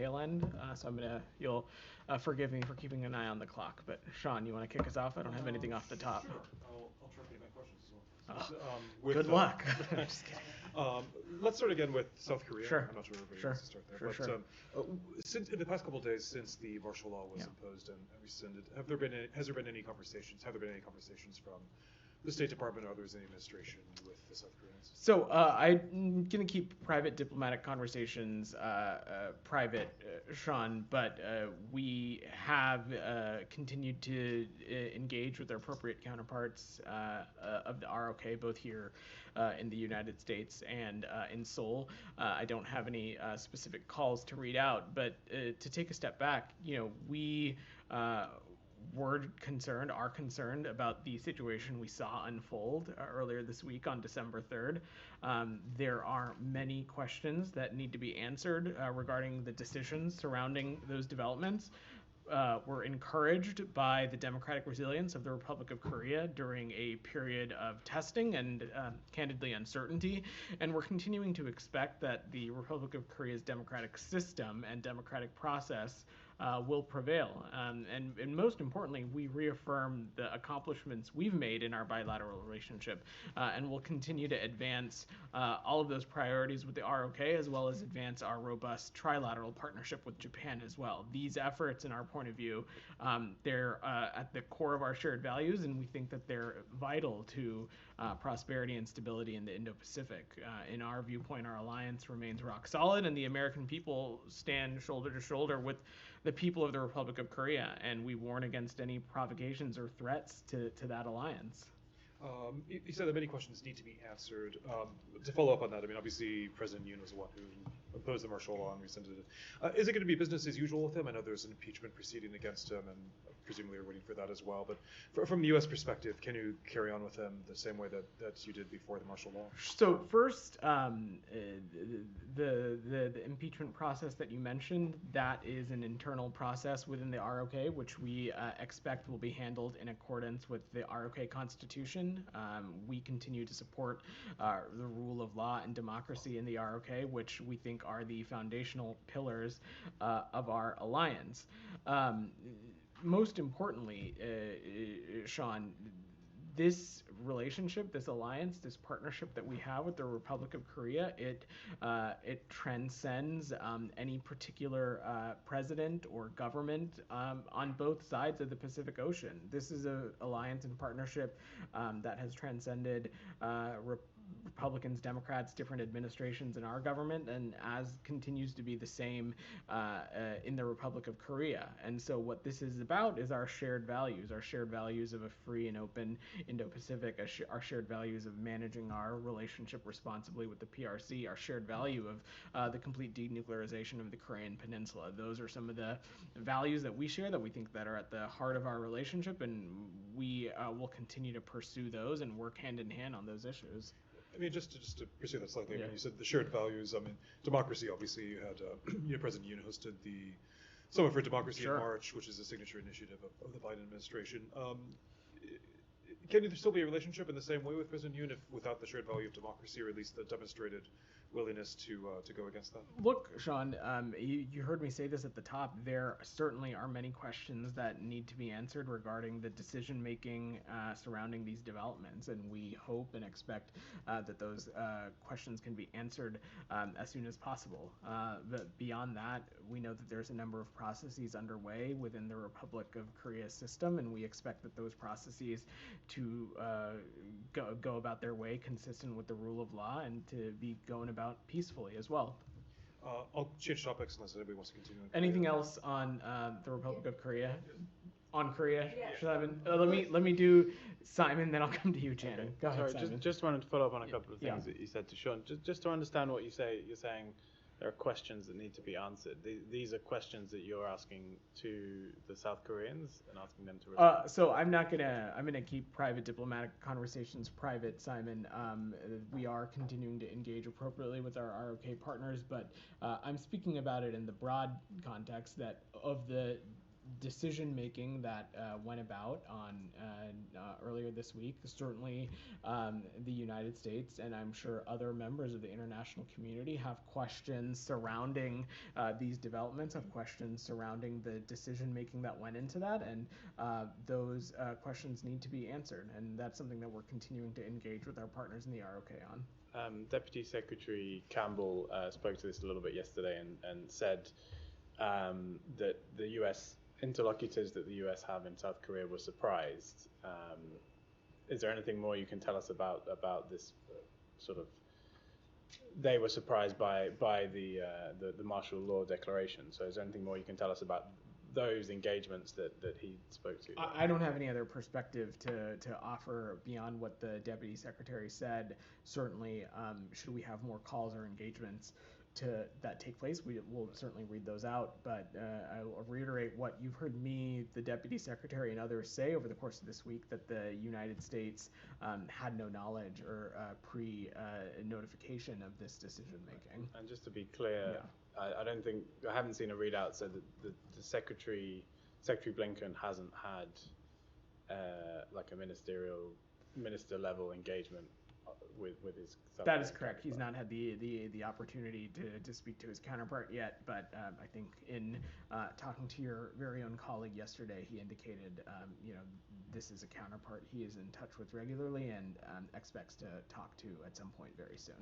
tail end, so you'll forgive me for keeping an eye on the clock. But Sean, you want to kick us off? I don't have anything off the top. Sure. I'll try to get my questions as well. Good luck. Just kidding. Let's start again with South Korea. Sure. I'm not sure everybody Sure. wants to start there. Sure. Since in the past couple of days since the martial law was Yeah. imposed and rescinded, have there been any conversations from the State Department or others in the administration with the South Koreans? So I'm going to keep private diplomatic conversations private, Sean, but we have continued to engage with our appropriate counterparts of the ROK, both here in the United States and in Seoul. I don't have any specific calls to read out, but to take a step back, we are concerned about the situation we saw unfold earlier this week on December 3rd. There are many questions that need to be answered regarding the decisions surrounding those developments. We're encouraged by the democratic resilience of the Republic of Korea during a period of testing and candidly uncertainty, and we're continuing to expect that the Republic of Korea's democratic system and democratic process will prevail. And most importantly, we reaffirm the accomplishments we've made in our bilateral relationship, and we'll continue to advance all of those priorities with the ROK, as well as advance our robust trilateral partnership with Japan as well. These efforts, in our point of view, they're at the core of our shared values, and we think that they're vital to prosperity and stability in the Indo-Pacific. In our viewpoint, our alliance remains rock solid, and the American people stand shoulder to shoulder with the people of the Republic of Korea, and we warn against any provocations or threats to that alliance. You said that many questions need to be answered. To follow up on that, I mean, obviously President Yoon was the one who imposed the martial law and rescinded it. Is it going to be business as usual with him? I know there's an impeachment proceeding against him, and presumably you're waiting for that as well. But from the U.S. perspective, can you carry on with him the same way that you did before the martial law? So first, the impeachment process that you mentioned, that is an internal process within the ROK, which we expect will be handled in accordance with the ROK Constitution. We continue to support the rule of law and democracy in the ROK, which we think are the foundational pillars of our alliance. Most importantly, Sean, this relationship, this alliance, this partnership that we have with the Republic of Korea, it transcends any particular president or government on both sides of the Pacific Ocean. This is an alliance and partnership that has transcended Republicans, Democrats, different administrations in our government, and as continues to be the same in the Republic of Korea. And so what this is about is our shared values of a free and open Indo-Pacific, our shared values of managing our relationship responsibly with the PRC, our shared value of the complete denuclearization of the Korean Peninsula. Those are some of the values that we share that we think that are at the heart of our relationship, and we will continue to pursue those and work hand in hand on those issues. I mean, just to pursue that slightly, Yeah. I mean, you said the shared values. I mean, democracy. Obviously, you had President Yoon hosted the Summit for Democracy Sure. in March, which is a signature initiative of the Biden administration. Can there still be a relationship in the same way with President Yoon if without the shared value of democracy, or at least the demonstrated willingness to go against that? Look, Sean, you heard me say this at the top. There certainly are many questions that need to be answered regarding the decision-making surrounding these developments, and we hope and expect that those questions can be answered as soon as possible. But beyond that, we know that there's a number of processes underway within the Republic of Korea system, and we expect that those processes to go about their way consistent with the rule of law and to be going about peacefully as well. I'll change topics unless anybody wants to continue. Anything else on the Republic of Korea? On Korea, Yeah. Simon? Let me do Simon, then I'll come to you, Channing. Go ahead, Sorry, Simon. just wanted to follow up on a couple of things Yeah. that you said to Sean. Just to understand what you say, you're saying there are questions that need to be answered. These are questions that you're asking to the South Koreans and asking them to respond. So I'm gonna keep private diplomatic conversations private, Simon. We are continuing to engage appropriately with our ROK partners, but I'm speaking about it in the broad context that of the decision making that went about on earlier this week. Certainly, the United States and I'm sure other members of the international community have questions surrounding these developments, have questions surrounding the decision making that went into that, and those questions need to be answered. And that's something that we're continuing to engage with our partners in the ROK on. Deputy Secretary Campbell spoke to this a little bit yesterday and said that the US interlocutors that the US have in South Korea were surprised. Is there anything more you can tell us about this sort of? They were surprised by the martial law declaration. So is there anything more you can tell us about those engagements that he spoke to? I don't have any other perspective to offer beyond what the Deputy Secretary said. Certainly, should we have more calls or engagements that take place, we will certainly read those out. But I will reiterate what you've heard me, the Deputy Secretary, and others say over the course of this week, that the United States had no knowledge or pre-notification of this decision making. And just to be clear, I haven't seen a readout so that the Secretary Blinken hasn't had like a minister level engagement with his. That is correct. He's not had the opportunity to speak to his counterpart yet, but I think in talking to your very own colleague yesterday, he indicated this is a counterpart he is in touch with regularly and expects to talk to at some point very soon.